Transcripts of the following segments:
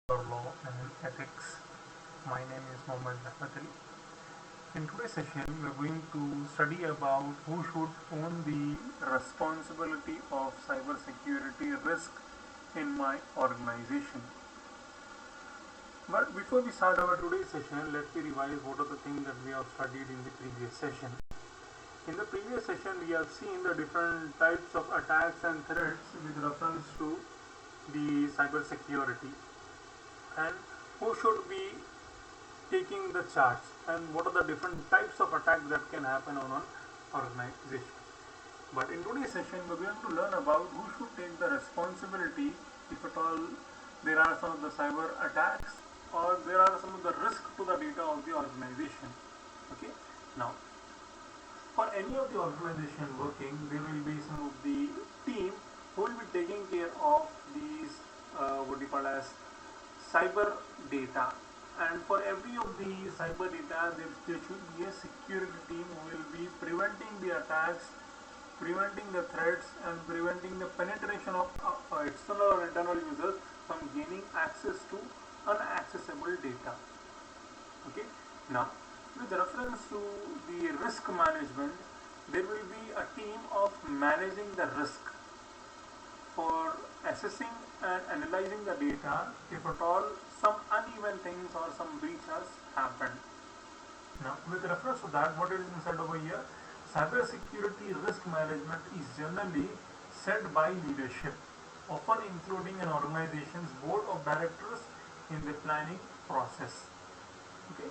Law and Ethics. My name is Mohammed. In today's session, we are going to study about who should own the responsibility of cybersecurity risk in my organization. But before we start our today's session, let me revise what are the things that we have studied in the previous session. In the previous session, we have seen the different types of attacks and threats with reference to the cybersecurity, and who should be taking the charge, and what are the different types of attacks that can happen on an organization. But in today's session, we're going to learn about who should take the responsibility if at all there are some of the cyber attacks or there are some of the risk to the data of the organization. Okay, now for any of the organization working, there will be some of the team who will be taking care of these what we call as cyber data, and for every of the cyber data there should be a security team who will be preventing the attacks, preventing the threats, and preventing the penetration of external or internal users from gaining access to unaccessible data. Okay, now with reference to the risk management, there will be a team of managing the risk for assessing and analyzing the data if at all some uneven things or some breach has happened. Now, with reference to that, what is said over here? Cybersecurity risk management is generally set by leadership, often including an organization's board of directors in the planning process. Okay.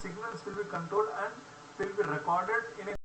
Signals will be controlled and will be recorded in a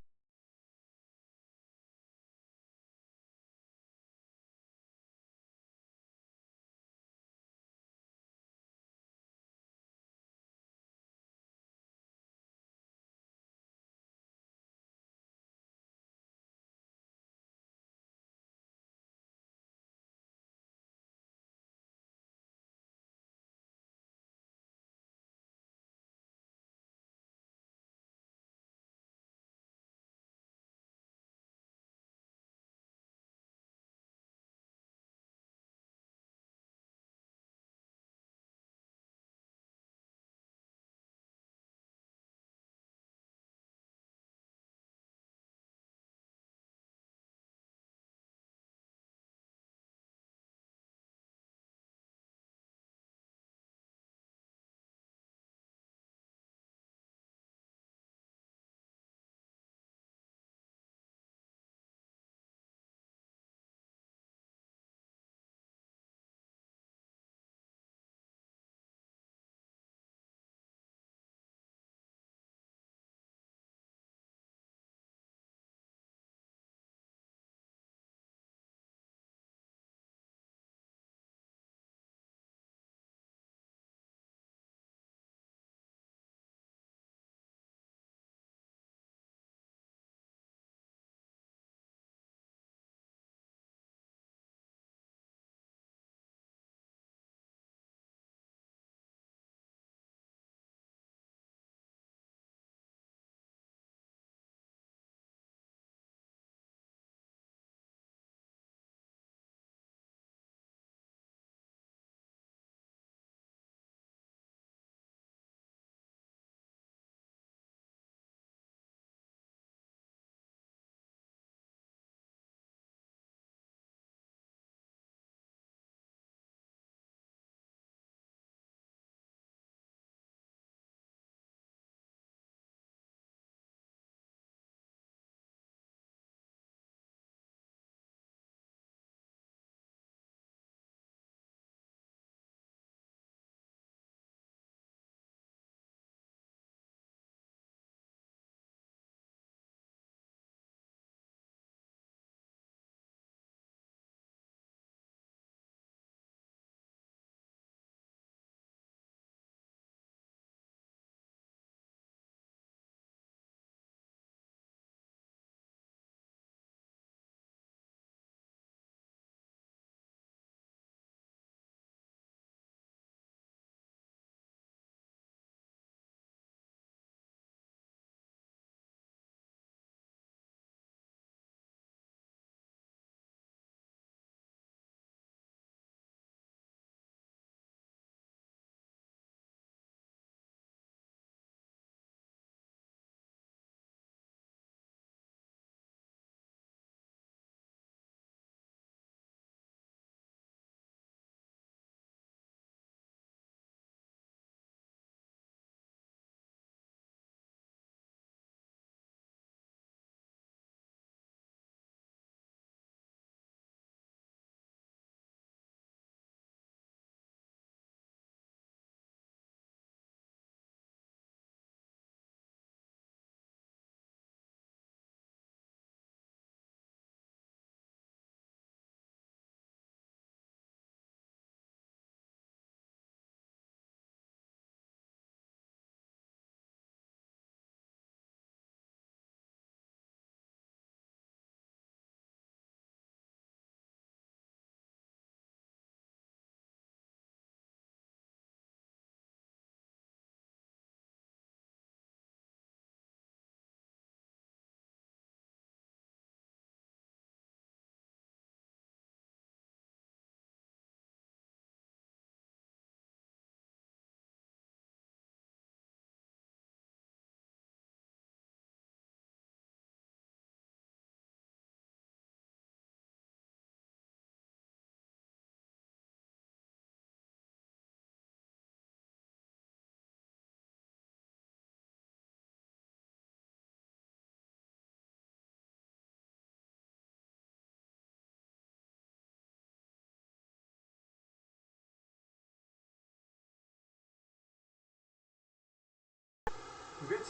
which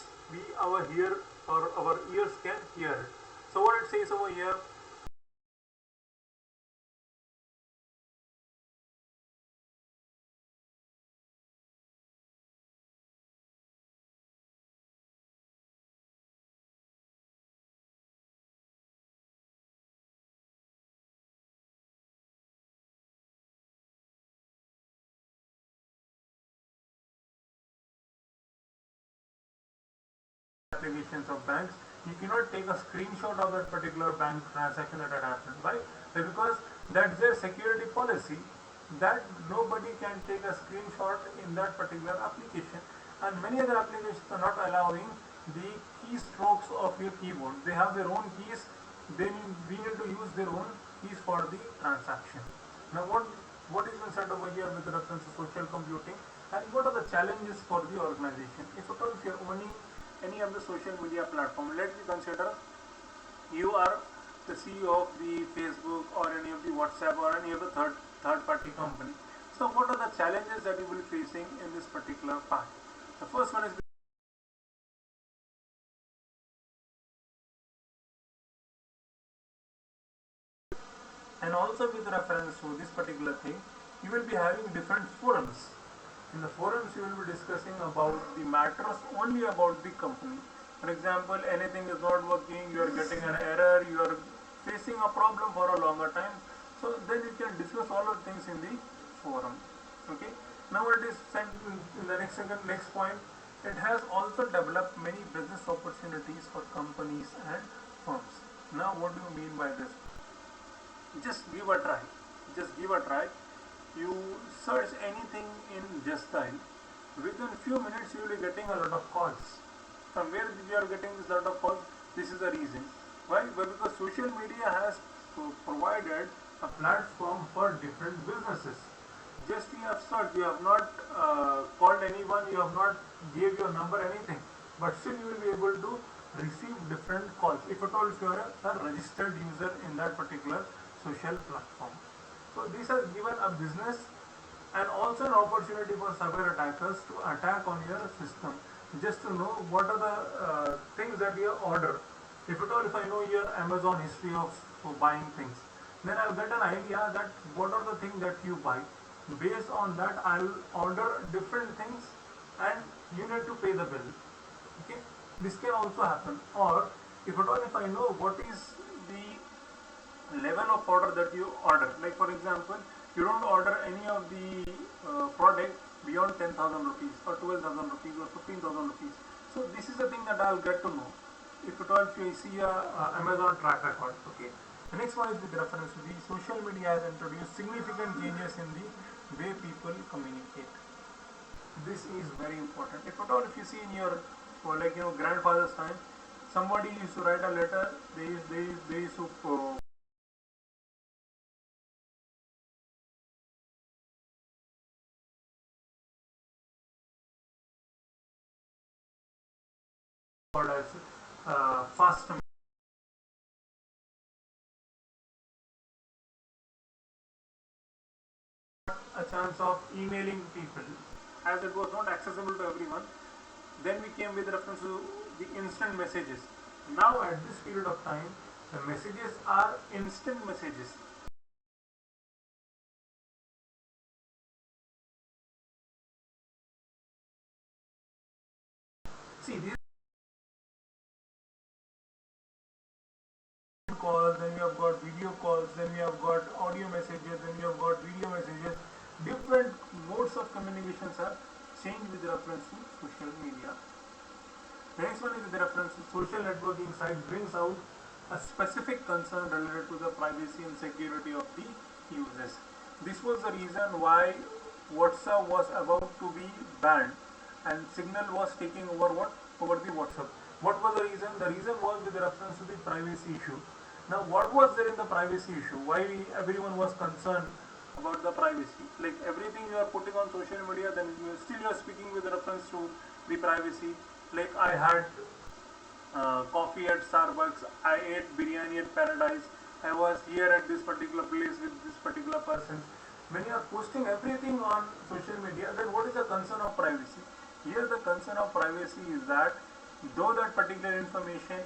our ears can hear it. So what it says over here, applications of banks, you cannot take a screenshot of that particular bank transaction that had happened. Why? Because that's their security policy, that nobody can take a screenshot in that particular application. And many other applications are not allowing the keystrokes of your keyboard. They have their own keys. We need to use their own keys for the transaction. Now what is said over here with reference to social computing, and what are the challenges for the organization? If at all, if you are owning any of the social media platform, let me consider you are the CEO of the Facebook or any of the WhatsApp or any of the third party company. So what are the challenges that you will be facing in this particular part? The first one is, and also with reference to this particular thing, you will be having different forums. In the forums, you will be discussing about the matters only about the company. For example, anything is not working, you are getting an error, you are facing a problem for a longer time. So then you can discuss all of things in the forum. Okay. Now it is said in the next point, it has also developed many business opportunities for companies and firms. Now what do you mean by this? Just give a try. Just give a try. You search anything in Just Dial, within few minutes you will be getting a lot of calls. From where you are getting this lot of calls? This is the reason. Why? Because social media has provided a platform for different businesses. Just you have searched, you have not called anyone, you have not gave your number, anything, but still you will be able to receive different calls, if at all if you are a registered user in that particular social platform. So this has given a business and also an opportunity for cyber attackers to attack on your system, just to know what are the things that you order. If at all, if I know your Amazon history of buying things, then I'll get an idea that what are the things that you buy. Based on that, I'll order different things and you need to pay the bill. Okay, this can also happen. Or if at all, if I know what is the level of order that you order, like for example, you don't order any of the product beyond 10,000 rupees or 12,000 rupees or 15,000 rupees. So this is the thing that I'll get to know. If at all, if you see a Amazon track record. Okay. The next one is with reference to the social media has introduced significant changes in the way people communicate. This is very important. If at all, if you see in your grandfather's time, somebody used to write a letter. They used to fast a chance of emailing people, as it was not accessible to everyone. Then we came with reference to the instant messages. Now at this period of time, the messages are instant messages. See, these calls, then we have got video calls, then we have got audio messages, then we have got video messages. Different modes of communications are changed with reference to social media. The next one is with reference to social networking site brings out a specific concern related to the privacy and security of the users. This was the reason why WhatsApp was about to be banned and Signal was taking over the WhatsApp. What was the reason? The reason was with reference to the privacy issue. Now, what was there in the privacy issue? Why everyone was concerned about the privacy? Like everything you are putting on social media, then you are speaking with reference to the privacy. Like I had coffee at Starbucks, I ate biryani at Paradise, I was here at this particular place with this particular person. When you are posting everything on social media, then what is the concern of privacy? Here the concern of privacy is that though that particular information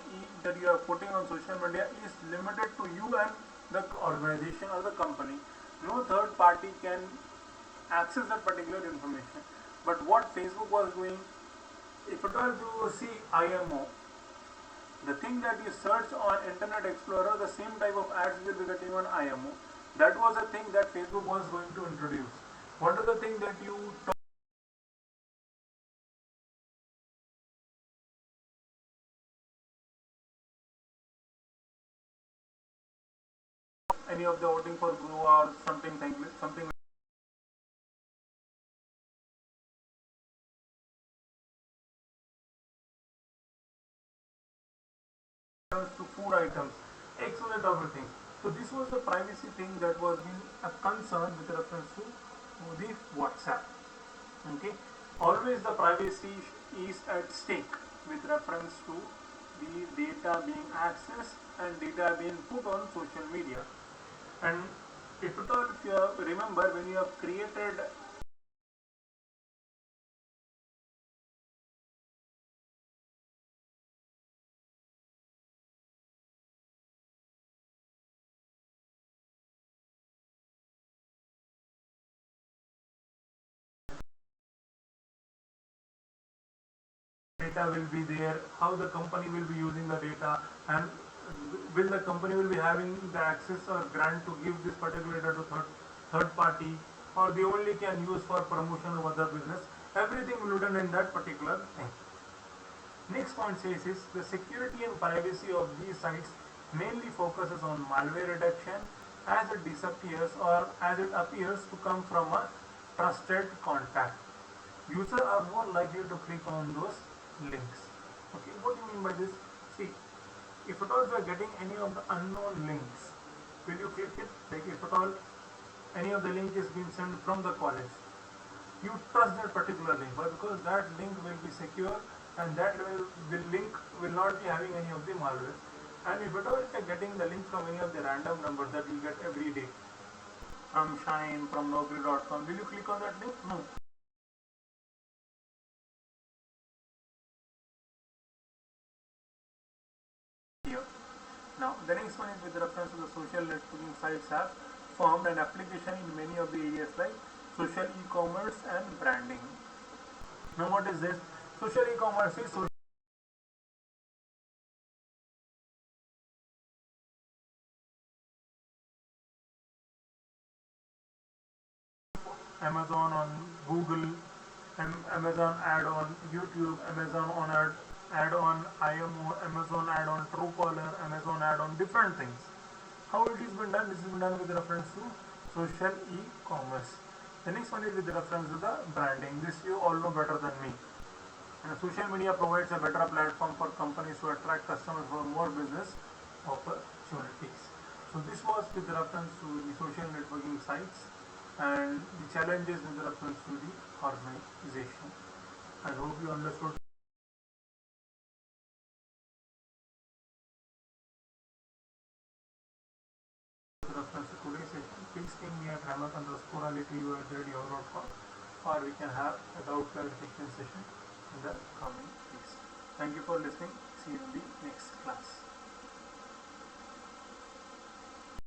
that you are putting on social media is limited to you and the organization or the company, no third party can access that particular information. But what Facebook was doing, if at all you see IMO, the thing that you search on Internet Explorer, the same type of ads will be getting on IMO. That was a thing that Facebook was going to introduce. What are the things that you talk any of the voting for Guru or something to food items, excellent everything. So this was the privacy thing that was being a concern with reference to the WhatsApp. Okay, always the privacy is at stake with reference to the data being accessed and data being put on social media. And if at all, if you remember, when you have created data will be there, how the company will be using the data, and will the company will be having the access or grant to give this particular data to third party, or they only can use for promotion of other business. Everything will be done in that particular thing. Next point says is the security and privacy of these sites mainly focuses on malware reduction as it disappears or as it appears to come from a trusted contact. Users are more likely to click on those links. Okay, what do you mean by this? See, if at all you are getting any of the unknown links, will you click it? Like if at all any of the link is being sent from the college, you trust that particular link, but because that link will be secure and that link will not be having any of the malware. And if at all you are getting the link from any of the random numbers that you get every day, from Shine, from Naukri.com, will you click on that link? No. Now, the next one is with reference to the social networking sites have formed an application in many of the areas like social e-commerce and branding. Now, what is this? Social e-commerce is social Amazon on Google, Amazon ad on YouTube, Amazon on ad on IMO, Amazon ad on Truecaller, Amazon ad on different things. How it is been done? This has been done with reference to social e-commerce. The next one is with reference to the branding. This you all know better than me. And social media provides a better platform for companies to attract customers for more business opportunities. So this was with reference to the social networking sites and the challenges with reference to the organization. I hope you understood. Reference to today's session, please ping me at rahmat_ali@yahoo.com, or we can have a doubt clarification session in the coming weeks. Thank you for listening. See you in the next class.